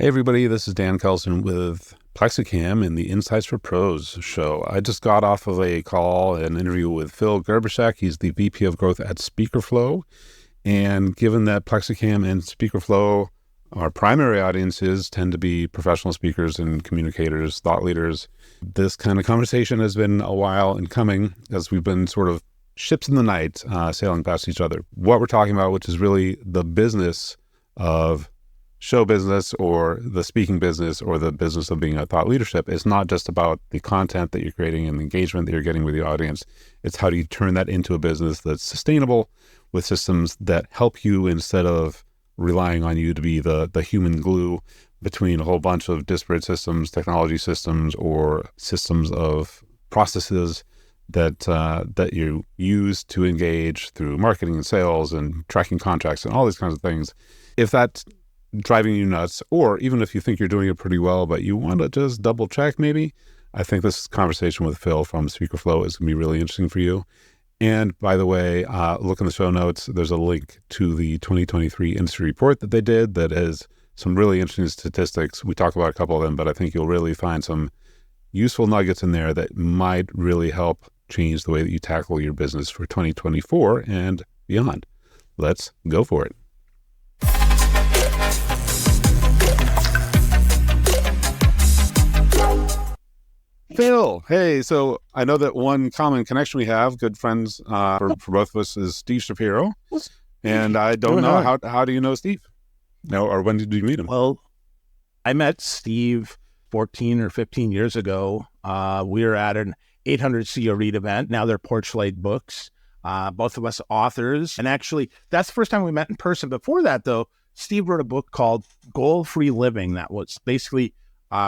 Hey everybody, this is Dan Kelson with Plexicam in the Insights for Pros show. I just got off of a call, an interview with Phil Gerbyshak. He's the VP of Growth at SpeakerFlow. And given that Plexicam and SpeakerFlow, our primary audiences tend to be professional speakers and communicators, thought leaders, this kind of conversation has been a while in coming as we've been sort of ships in the night sailing past each other. What we're talking about, which is really the business of show business or the speaking business or the business of being a thought leadership, is not just about the content that you're creating and the engagement that you're getting with the audience. It's how do you turn that into a business that's sustainable with systems that help you instead of relying on you to be the human glue between a whole bunch of disparate systems, technology systems, or systems of processes that you use to engage through marketing and sales and tracking contracts and all these kinds of things. If that's driving you nuts, or even if you think you're doing it pretty well, but you want to just double check maybe, I think this conversation with Phil from SpeakerFlow is going to be really interesting for you. And by the way, look in the show notes. There's a link to the 2023 industry report that they did that is some really interesting statistics. We talk about a couple of them, but I think you'll really find some useful nuggets in there that might really help change the way that you tackle your business for 2024 and beyond. Let's go for it. Phil, hey, so I know that one common connection we have, good friends for both of us, is Steve Shapiro. And I don't know, how do you know Steve? No, or when did you meet him? Well, I met Steve 14 or 15 years ago. We were at an 800 CEO Read event. Now they're Porchlight Books. Both of us authors. And actually, that's the first time we met in person. Before that, though, Steve wrote a book called Goal-Free Living that was basically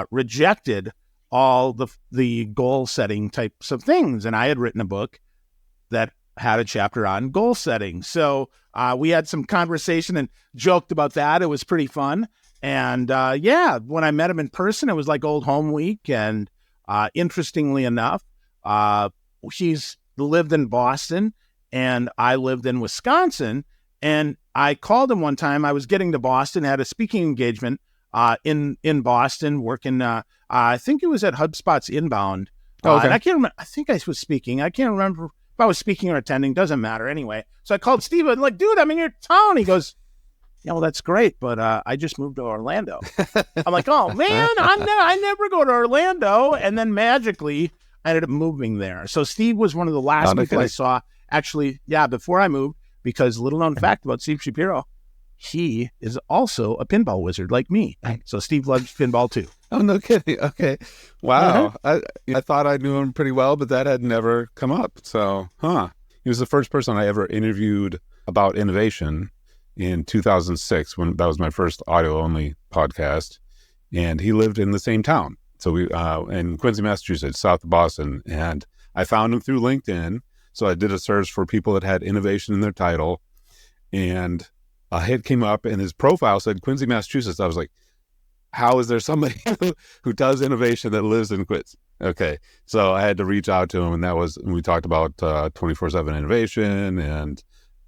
rejected all the goal setting types of things. And I had written a book that had a chapter on goal setting. So we had some conversation and joked about that. It was pretty fun. And when I met him in person, it was like old home week. And interestingly enough, he's lived in Boston and I lived in Wisconsin. And I called him one time. I was getting to Boston, had a speaking engagement in Boston, working, I think it was at HubSpot's Inbound. And I can't remember, I think I was speaking. I can't remember if I was speaking or attending, doesn't matter anyway. So I called Steve and like, dude, I'm in your town. He goes, yeah, well, that's great, but I just moved to Orlando. I'm like, oh man, I never go to Orlando. And then magically I ended up moving there. So Steve was one of the last people I saw actually, before I moved, because little known fact about Steve Shapiro, he is also a pinball wizard like me. So Steve loves pinball too. Oh, no kidding. Okay. Wow. I thought I knew him pretty well, but that had never come up. So, he was the first person I ever interviewed about innovation in 2006, when that was my first audio-only podcast. And he lived in the same town. So we, in Quincy, Massachusetts, south of Boston. And I found him through LinkedIn. So I did a search for people that had innovation in their title. And a hit came up and his profile said Quincy, Massachusetts. I was like, how is there somebody who does innovation that lives in Quincy? Okay. So I had to reach out to him, and that was, we talked about 24/7 innovation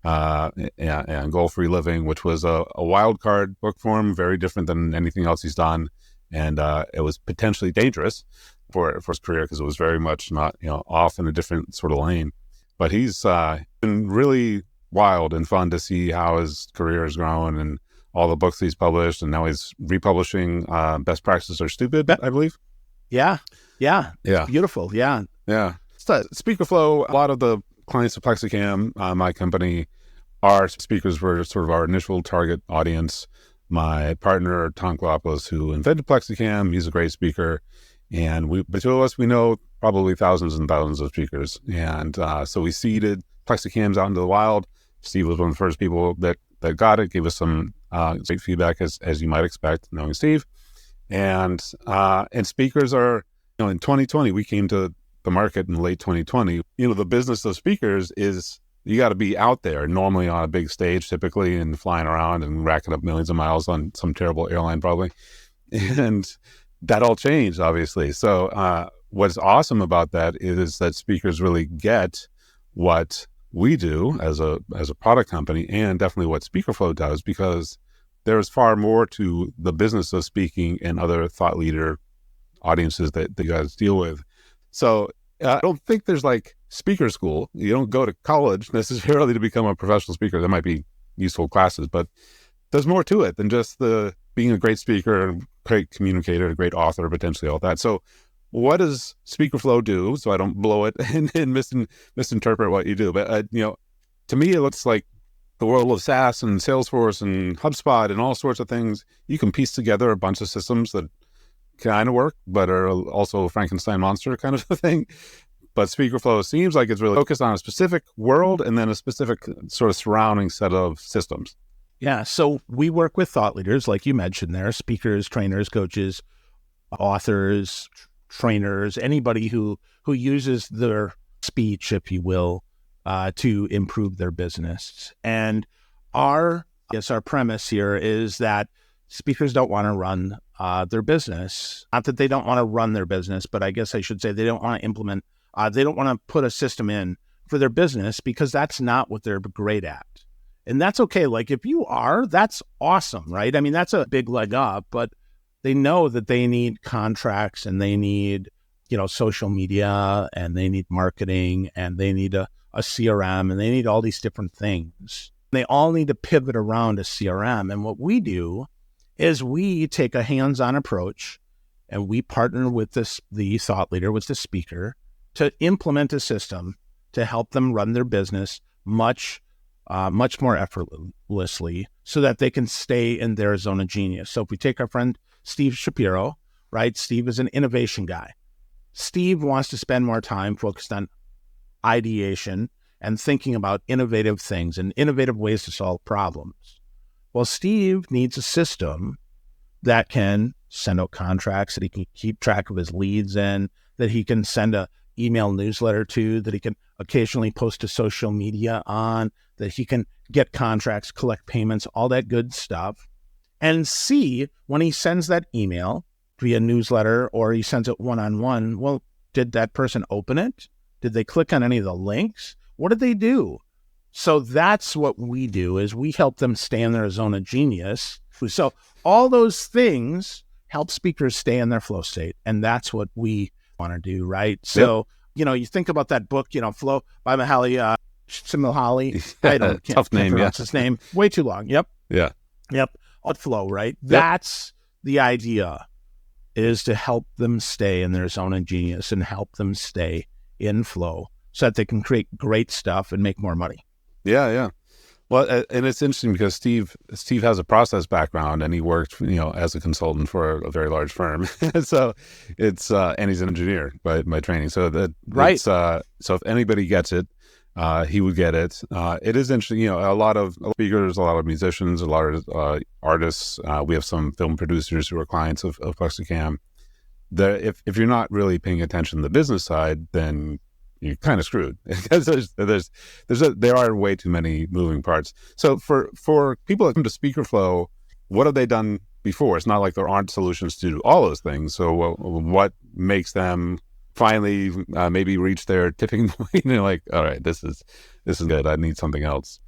and goal-free living, which was a wild card book for him, very different than anything else he's done. And it was potentially dangerous for his career because it was very much not, off in a different sort of lane. But he's been really wild and fun to see how his career has grown and all the books he's published, and now he's republishing Best Practices Are Stupid, I believe. Yeah. Beautiful. Yeah. So, SpeakerFlow, a lot of the clients of Plexicam, my company, our speakers were sort of our initial target audience. My partner, Tom Galopoulos, who invented Plexicam, he's a great speaker. And the two of us, we know probably thousands and thousands of speakers. And so we seeded Plexicams out into the wild. Steve was one of the first people that got it, gave us some great feedback, as you might expect, knowing Steve. And speakers are, in 2020, we came to the market in late 2020. The business of speakers is you got to be out there, normally on a big stage, typically, and flying around and racking up millions of miles on some terrible airline, probably. And that all changed, obviously. So what's awesome about that is that speakers really get what we do as a product company, and definitely what SpeakerFlow does, because there's far more to the business of speaking and other thought leader audiences that you guys deal with. So I don't think there's like speaker school. You don't go to college necessarily to become a professional speaker. There might be useful classes, but there's more to it than just being a great speaker, a great communicator, a great author, potentially all that. So what does SpeakerFlow do? So I don't blow it and misinterpret what you do. But, to me, it looks like the world of SaaS and Salesforce and HubSpot and all sorts of things. You can piece together a bunch of systems that kind of work, but are also Frankenstein monster kind of a thing. But SpeakerFlow seems like it's really focused on a specific world and then a specific sort of surrounding set of systems. Yeah. So we work with thought leaders, like you mentioned there, speakers, trainers, coaches, authors, trainers, anybody who uses their speech, if you will, to improve their business. And our premise here is that speakers don't want to run their business. Not that they don't want to run their business, but I guess I should say they don't want to implement, they don't want to put a system in for their business because that's not what they're great at. And that's okay. Like if you are, that's awesome, right? I mean, that's a big leg up, but they know that they need contracts and they need, social media and they need marketing and they need a CRM and they need all these different things. They all need to pivot around a CRM. And what we do is we take a hands-on approach and we partner with the thought leader, with the speaker, to implement a system to help them run their business much more effortlessly so that they can stay in their zone of genius. So if we take our friend Steve Shapiro, right? Steve is an innovation guy. Steve wants to spend more time focused on ideation and thinking about innovative things and innovative ways to solve problems. Well, Steve needs a system that can send out contracts, that he can keep track of his leads in, that he can send a email newsletter to, that he can occasionally post to social media on, that he can get contracts, collect payments, all that good stuff, and see when he sends that email via newsletter or he sends it one-on-one, well, did that person open it? Did they click on any of the links? What did they do? So that's what we do, is we help them stay in their zone of genius. So all those things help speakers stay in their flow state. And that's what we want to do, right? So, you think about that book, Flow by Mihaly Csikszentmihalyi. I can't pronounce his name. Way too long. Yep. Yeah. Yep. Flow, right? Yep. That's the idea, is to help them stay in their zone of genius and help them stay in flow so that they can create great stuff and make more money. Yeah. Well, and it's interesting because Steve has a process background and he worked, as a consultant for a very large firm. So it's, and he's an engineer by training. So right. So if anybody gets it, he would get it. It is interesting, a lot of speakers, a lot of musicians, a lot of artists. We have some film producers who are clients of Plexicam. If you're not really paying attention to the business side, then you're kind of screwed because there are way too many moving parts. So for people that come to SpeakerFlow, what have they done before? It's not like there aren't solutions to do all those things. So what makes them finally maybe reach their tipping point and they're like, all right, this is good. I need something else.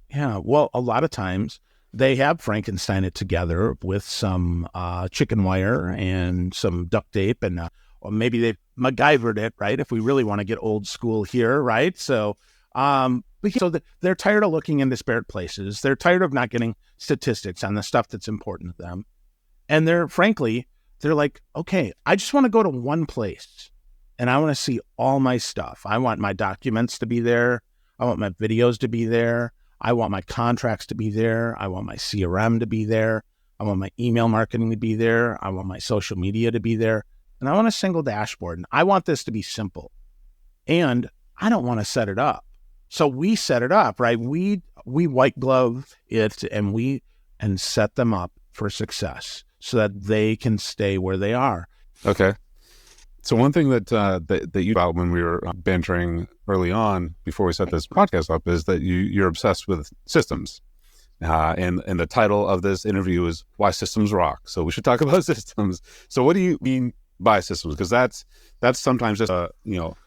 Yeah. Well, a lot of times they have Frankenstein it together with some chicken wire and some duct tape and or maybe they've MacGyvered it, right? If we really want to get old school here, right? So, they're tired of looking in disparate places. They're tired of not getting statistics on the stuff that's important to them. And they're like, okay, I just want to go to one place and I want to see all my stuff. I want my documents to be there. I want my videos to be there. I want my contracts to be there. I want my CRM to be there. I want my email marketing to be there. I want my social media to be there. And I want a single dashboard. And I want this to be simple. And I don't want to set it up. So we set it up, right? We white glove it and set them up for success so that they can stay where they are. Okay. So one thing that you about when we were bantering early on before we set this podcast up is that you're obsessed with systems. And the title of this interview is Why Systems Rock. So we should talk about systems. So what do you mean by systems? Because that's sometimes just,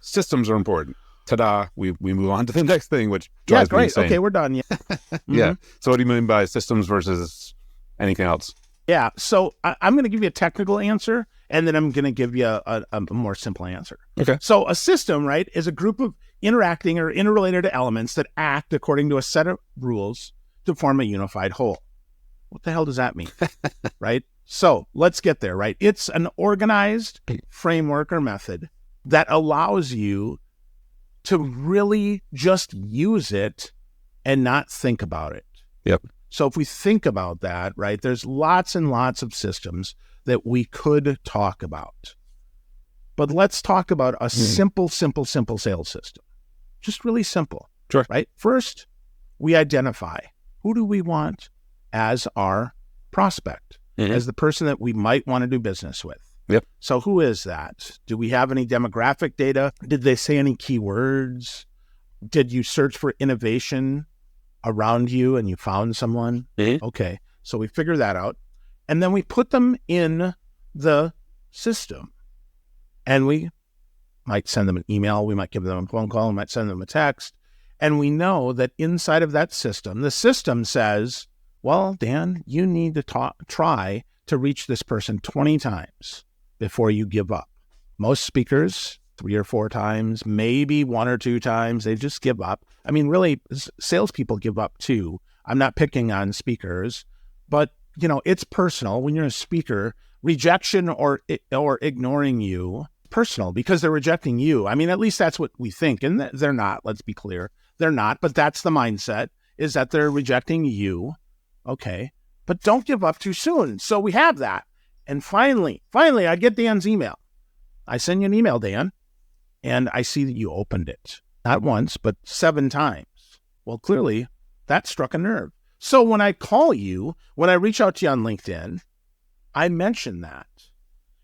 systems are important. ta-da, we move on to the next thing, which drives me insane. Okay, we're done. Yeah. Yeah. So what do you mean by systems versus anything else? Yeah. So I'm going to give you a technical answer, and then I'm going to give you a more simple answer. Okay. So a system, right, is a group of interacting or interrelated elements that act according to a set of rules to form a unified whole. What the hell does that mean? Right? So let's get there, right? It's an organized framework or method that allows you to really just use it and not think about it. Yep. So if we think about that, right, there's lots and lots of systems that we could talk about. But let's talk about a simple sales system. Just really simple. Sure. Right? First, we identify who do we want as our prospect, as the person that we might want to do business with. Yep. So who is that? Do we have any demographic data? Did they say any keywords? Did you search for innovation around you and you found someone? Okay. So we figure that out. And then we put them in the system. And we might send them an email. We might give them a phone call. We might send them a text. And we know that inside of that system, the system says, well, Dan, you need to try to reach this person 20 times before you give up. Most speakers, 3 or 4 times, maybe 1 or 2 times, they just give up. I mean, really, salespeople give up too. I'm not picking on speakers, but it's personal. When you're a speaker, rejection or ignoring you, personal, because they're rejecting you. I mean, at least that's what we think, and they're not. Let's be clear, they're not. But that's the mindset: is that they're rejecting you. Okay, but don't give up too soon. So we have that. And finally, I get Dan's email. I send you an email, Dan, and I see that you opened it. Not once, but 7 times. Well, clearly, that struck a nerve. So when I call you, when I reach out to you on LinkedIn, I mention that.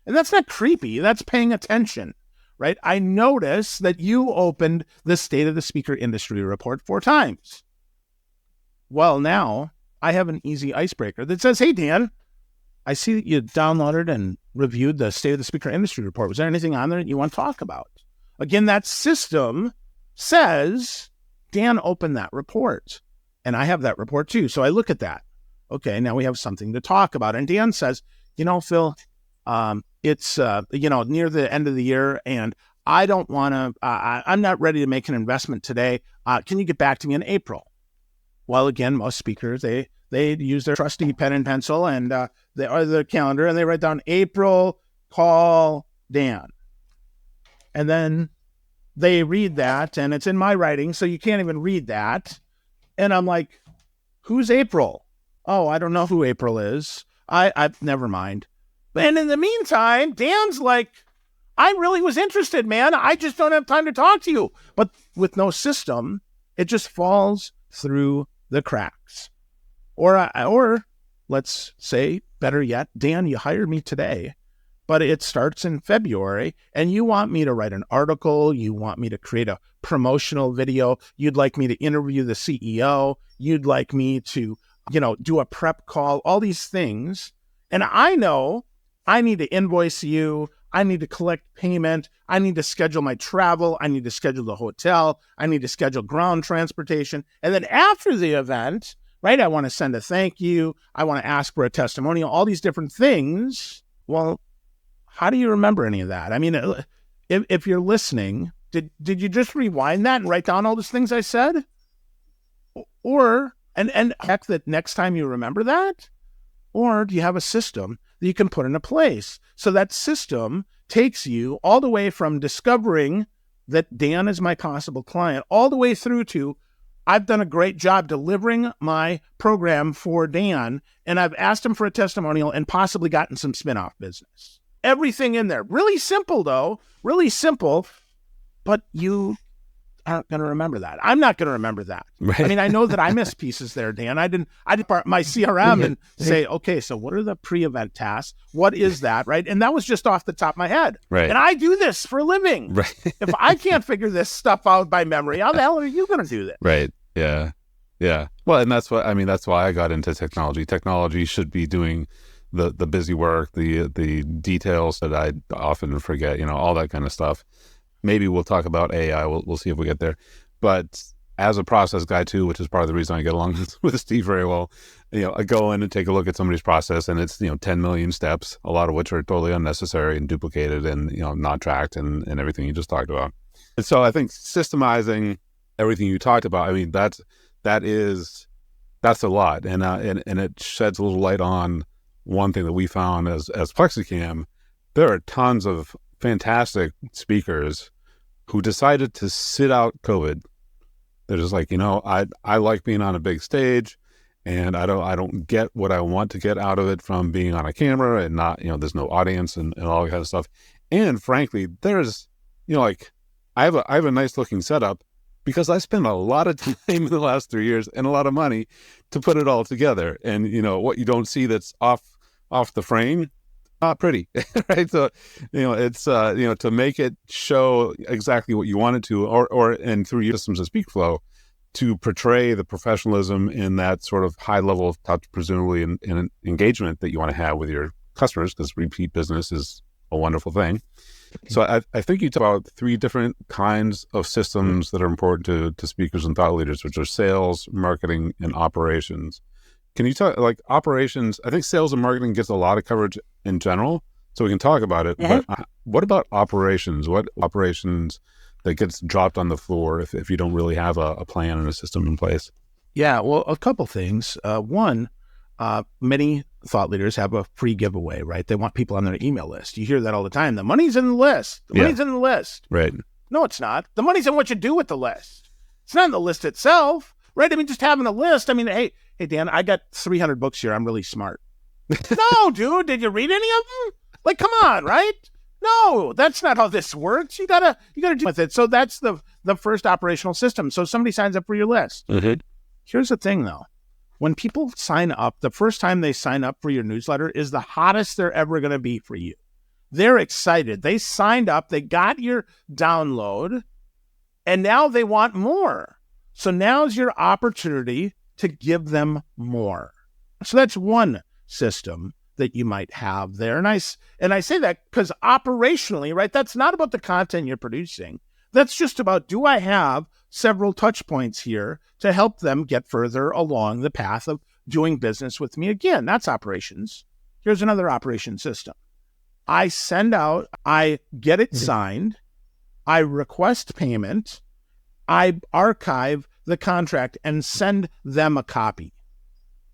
And that's not creepy. That's paying attention, right? I notice that you opened the State of the Speaker Industry Report 4 times. Well, now I have an easy icebreaker that says, hey, Dan, I see that you downloaded and reviewed the State of the Speaker Industry Report. Was there anything on there that you want to talk about? Again, that system says, Dan opened that report. And I have that report too. So I look at that. Okay, now we have something to talk about. And Dan says, Phil, it's, near the end of the year and I don't want to, I'm not ready to make an investment today. Can you get back to me in April? Well, again, most speakers, they use their trusty pen and pencil and their calendar and they write down April, call Dan. And then they read that and it's in my writing, so you can't even read that. And I'm like, who's April? Oh, I don't know who April is. I never mind. And in the meantime, Dan's like, I really was interested, man. I just don't have time to talk to you. But with no system, it just falls through the cracks. Or let's say, better yet, Dan, you hired me today, but it starts in February and you want me to write an article. You want me to create a promotional video. You'd like me to interview the CEO. You'd like me to, do a prep call, all these things. And I know I need to invoice you. I need to collect payment. I need to schedule my travel. I need to schedule the hotel. I need to schedule ground transportation. And then after the event, right, I want to send a thank you. I want to ask for a testimonial, all these different things. Well, how do you remember any of that? I mean, if you're listening, did you just rewind that and write down all those things I said? Or, and heck, that next time you remember that? Or do you have a system that you can put into place? So that system takes you all the way from discovering that Dan is my possible client, all the way through to I've done a great job delivering my program for Dan, and I've asked him for a testimonial and possibly gotten some spin-off business. Everything in there. Really simple, though. Really simple. But you aren't going to remember that. I'm not going to remember that. Right. I mean, I know that I missed pieces there, Dan. I did part my CRM and say, okay, so what are the pre-event tasks? What is that, right? And that was just off the top of my head. Right. And I do this for a living. Right. If I can't figure this stuff out by memory, how the hell are you going to do this? Right. Yeah. Yeah. Well, and that's why I got into technology. Technology should be doing the busy work, the details that I often forget, all that kind of stuff. maybe we'll talk about AI. We'll see if we get there. But as a process guy too, which is part of the reason I get along with Steve very well, I go in and take a look at somebody's process, and it's 10 million steps, a lot of which are totally unnecessary and duplicated and not tracked and everything you just talked about. And so I think systemizing everything you talked about, I mean, that's a lot, and it sheds a little light on one thing that we found as Plexicam. There are tons of fantastic speakers who decided to sit out COVID. They're just like, I like being on a big stage, and I don't get what I want to get out of it from being on a camera and not, there's no audience and all that kind of stuff. And frankly, there's, I have a nice looking setup because I spent a lot of time in the last 3 years and a lot of money to put it all together. And, what you don't see that's off the frame, not pretty, right? So, it's, to make it show exactly what you want it to, and through your systems of SpeakerFlow, to portray the professionalism in that sort of high level of touch, presumably, in engagement that you want to have with your customers, because repeat business is a wonderful thing. So I think you talk about 3 different kinds of systems that are important to speakers and thought leaders, which are sales, marketing, and operations. Can you talk, like, operations? I think sales and marketing gets a lot of coverage in general, so we can talk about it. Mm-hmm. But what about operations? What operations that gets dropped on the floor if you don't really have a plan and a system in place? Yeah, well, a couple things. One, many thought leaders have a free giveaway, right? They want people on their email list. You hear that all the time. The money's in the list. The money's in the list. Right. No, it's not. The money's in what you do with the list. It's not in the list itself, right? I mean, just having a list. I mean, hey, Dan, I got 300 books here. I'm really smart. No, dude, did you read any of them? Like, come on, right? No, that's not how this works. You gotta do with it. So that's the first operational system. So somebody signs up for your list. Mm-hmm. Here's the thing, though. When people sign up, the first time they sign up for your newsletter is the hottest they're ever going to be for you. They're excited. They signed up. They got your download, and now they want more. So now's your opportunity to give them more. So that's one system that you might have there. And I say that because operationally, right, that's not about the content you're producing. That's just about, do I have several touch points here to help them get further along the path of doing business with me? Again, that's operations. Here's another operation system. I send out, I get it signed, I request payment, I archive the contract and send them a copy.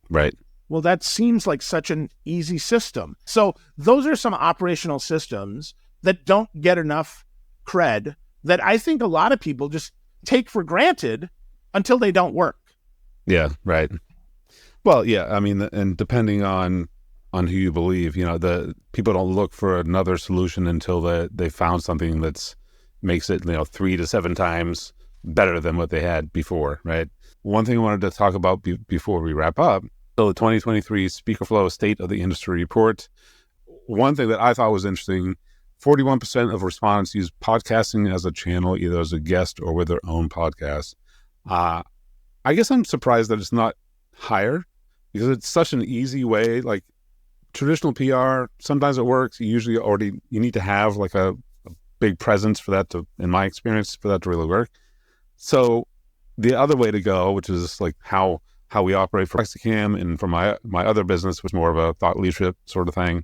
Right. Well, that seems like such an easy system. So those are some operational systems that don't get enough cred that I think a lot of people just take for granted until they don't work. Yeah, right. Well, yeah, I mean, and depending on who you believe, the people don't look for another solution until they found something that's makes it 3 to 7 times better than what they had before, right? One thing I wanted to talk about before we wrap up, so the 2023 SpeakerFlow State of the Industry Report. One thing that I thought was interesting, 41% of respondents use podcasting as a channel, either as a guest or with their own podcast. I guess I'm surprised that it's not higher, because it's such an easy way. Like traditional PR, sometimes it works. You need to have like a big presence for that to, in my experience, for that to really work. So the other way to go, which is like how we operate for Plexicam and for my other business, which is more of a thought leadership sort of thing,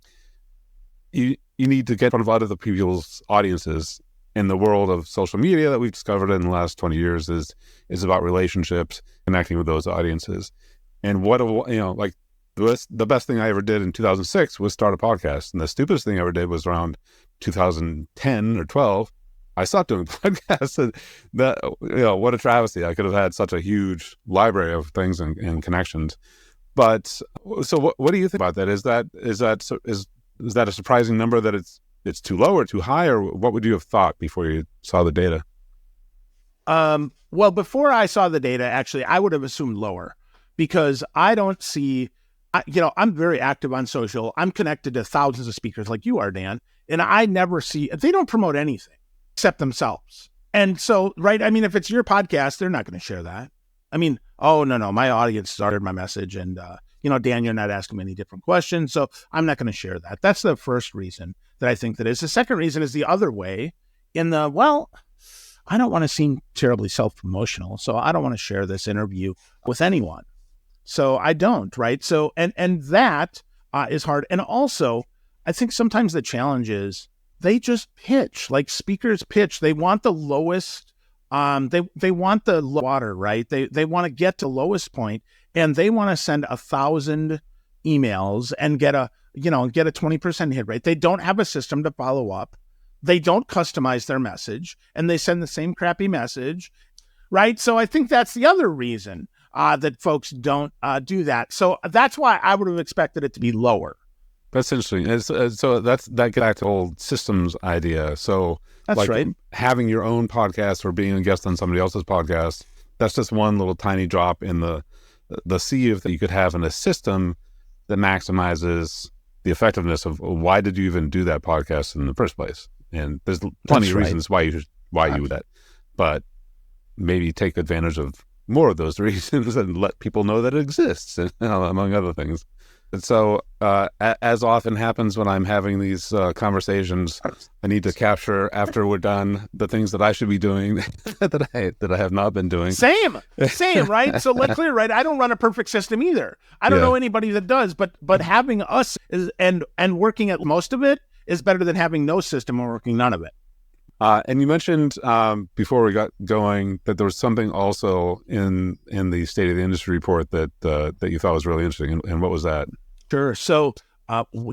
you need to get in front of other people's audiences. In the world of social media that we've discovered in the last 20 years is about relationships, connecting with those audiences. And the best thing I ever did in 2006 was start a podcast. And the stupidest thing I ever did was around 2010 or 12. I stopped doing podcasts. And that, what a travesty. I could have had such a huge library of things and connections. But so what do you think about that? Is that a surprising number, that it's too low or too high, or what would you have thought before you saw the data? Well, before I saw the data, actually, I would have assumed lower, because I don't see, I'm very active on social. I'm connected to thousands of speakers like you are, Dan, and I never see, they don't promote anything except themselves. And so, right, I mean, if it's your podcast, they're not going to share that. I mean, oh, no, my audience started my message, and, Dan, you're not asking me any different questions, so I'm not going to share that. That's the first reason that I think that is. The second reason is the other way, I don't want to seem terribly self-promotional, so I don't want to share this interview with anyone. So I don't, right? So, and that is hard. And also, I think sometimes the challenge is they just pitch, like speakers pitch. They want the lowest, they want the water, right? They want to get to lowest point, and they want to send 1,000 emails and get a 20% hit rate. They don't have a system to follow up. They don't customize their message, and they send the same crappy message, right? So I think that's the other reason that folks don't do that. So that's why I would have expected it to be lower. That's interesting. So that gets back to the whole systems idea. So that's like right. Having your own podcast or being a guest on somebody else's podcast, that's just one little tiny drop in the sea of that you could have in a system that maximizes the effectiveness of why did you even do that podcast in the first place? And there's plenty of reasons why you do that, but maybe take advantage of more of those reasons and let people know that it exists, among other things. And so, as often happens when I'm having these conversations, I need to capture after we're done the things that I should be doing that I have not been doing. Same, right? So let's clear, right? I don't run a perfect system either. I don't know anybody that does, but having us and working at most of it is better than having no system or working none of it. And you mentioned before we got going that there was something also in the State of the Industry report that you thought was really interesting. And what was that? Sure. So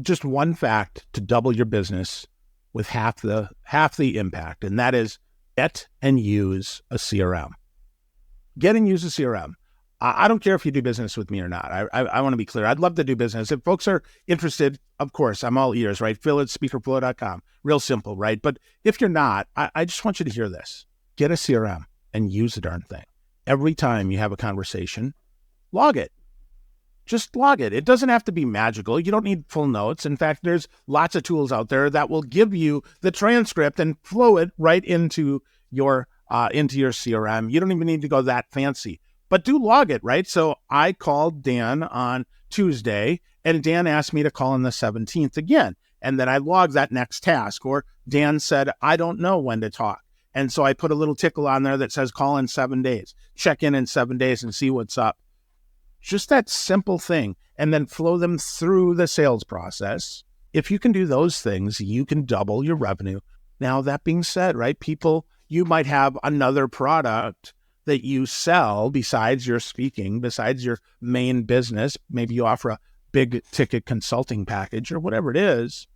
just one fact to double your business with half the impact, and that is get and use a CRM. Get and use a CRM. I don't care if you do business with me or not. I want to be clear. I'd love to do business. If folks are interested, of course, I'm all ears, right? Phil at SpeakerFlow.com. Real simple, right? But if you're not, I just want you to hear this. Get a CRM and use the darn thing. Every time you have a conversation, log it. Just log it. It doesn't have to be magical. You don't need full notes. In fact, there's lots of tools out there that will give you the transcript and flow it right into your CRM. You don't even need to go that fancy. But do log it, right? So I called Dan on Tuesday, and Dan asked me to call on the 17th again. And then I logged that next task. Or Dan said, I don't know when to talk. And so I put a little tickle on there that says call in 7 days. Check in 7 days and see what's up. Just that simple thing. And then flow them through the sales process. If you can do those things, you can double your revenue. Now, that being said, right, you might have another product that you sell besides your speaking, besides your main business. Maybe you offer a big ticket consulting package or whatever it is.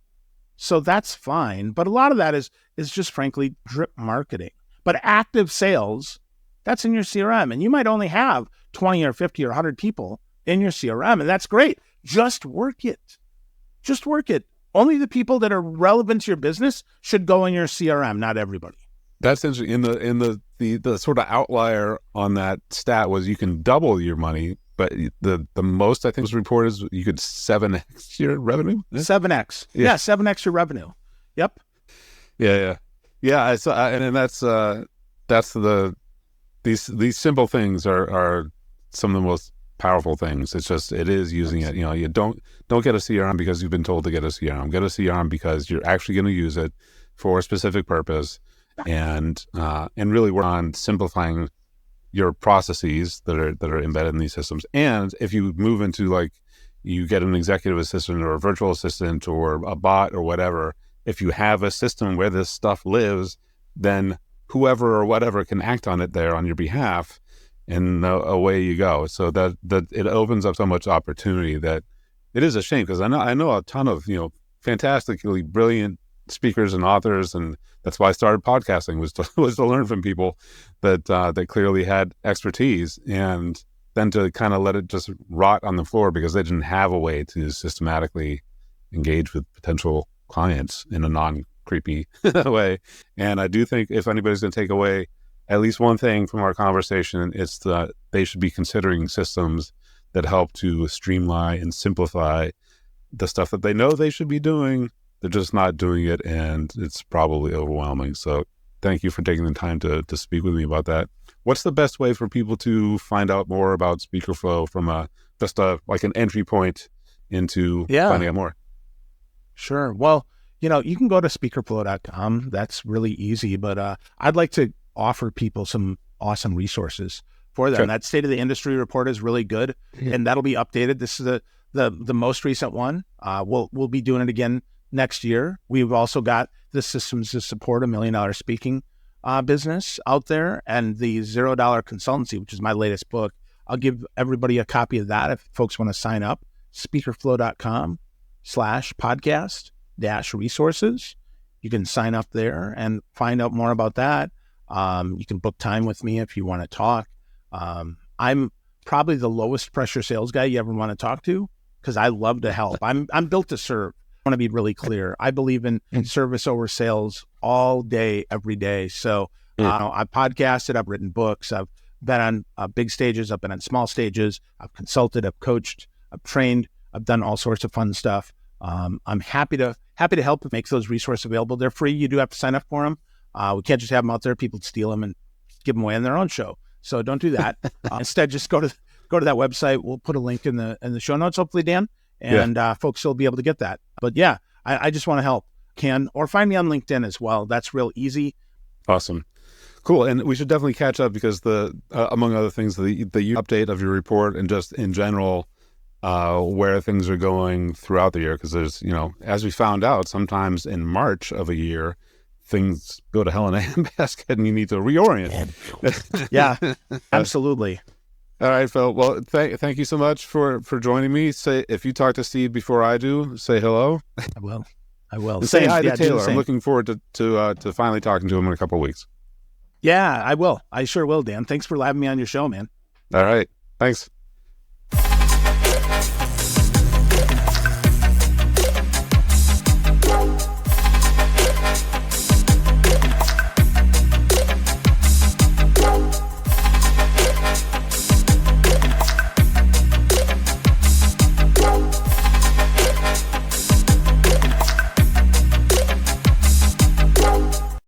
So that's fine. But a lot of that is just frankly drip marketing. But active sales, that's in your CRM. And you might only have 20 or 50 or 100 people in your CRM. And that's great. Just work it. Just work it. Only the people that are relevant to your business should go in your CRM, not everybody. That's interesting. In the sort of outlier on that stat was you can double your money, but the most I think was reported is you could 7x your revenue. 7x. Yeah, 7x your revenue. Yep. Yeah. And that's these simple things are some of the most powerful things. It is using it. You don't get a CRM because you've been told to get a CRM. Get a CRM because you're actually going to use it for a specific purpose. And really work on simplifying your processes that are embedded in these systems. And if you move into like you get an executive assistant or a virtual assistant or a bot or whatever, if you have a system where this stuff lives, then whoever or whatever can act on it there on your behalf, and away you go. So that it opens up so much opportunity that it is a shame, because I know a ton of fantastically brilliant speakers and authors, and that's why I started podcasting was to learn from people that clearly had expertise, and then to kind of let it just rot on the floor because they didn't have a way to systematically engage with potential clients in a non-creepy way. And I do think if anybody's going to take away at least one thing from our conversation, it's that they should be considering systems that help to streamline and simplify the stuff that they know they should be doing. They're just not doing it, and it's probably overwhelming. So thank you for taking the time to speak with me about that. What's the best way for people to find out more about SpeakerFlow from like an entry point into finding out more? Sure. Well, you can go to SpeakerFlow.com. That's really easy. But I'd like to offer people some awesome resources for them. That State of the Industry report is really good, and that'll be updated. This is the most recent one. We'll be doing it again next year. We've also got the systems to support $1 million speaking business out there, and the $0 consultancy, which is my latest book. I'll give everybody a copy of that if folks want to sign up. SpeakerFlow.com/podcast-resources. You can sign up there and find out more about that. You can book time with me if you want to talk. I'm probably the lowest pressure sales guy you ever want to talk to, because I love to help. I'm built to serve. I want to be really clear. I believe in service over sales all day, every day. So I've podcasted, I've written books, I've been on big stages, I've been on small stages, I've consulted, I've coached, I've trained, I've done all sorts of fun stuff. I'm happy to help make those resources available. They're free. You do have to sign up for them. We can't just have them out there. People steal them and give them away on their own show. So don't do that. Instead, just go to that website. We'll put a link in the show notes, hopefully, Dan, and folks will be able to get that. But yeah, I just want to help. Or find me on LinkedIn as well. That's real easy. Awesome. Cool. And we should definitely catch up, because among other things, the update of your report and just in general, where things are going throughout the year. Because there's, as we found out, sometimes in March of a year, things go to hell in a handbasket and you need to reorient. Yeah, absolutely. All right, Phil. Well, thank you so much for joining me. Say, if you talk to Steve before I do, say hello. I will. Say hi to Taylor. I'm looking forward to finally talking to him in a couple of weeks. Yeah, I will. I sure will, Dan. Thanks for having me on your show, man. All right. Thanks.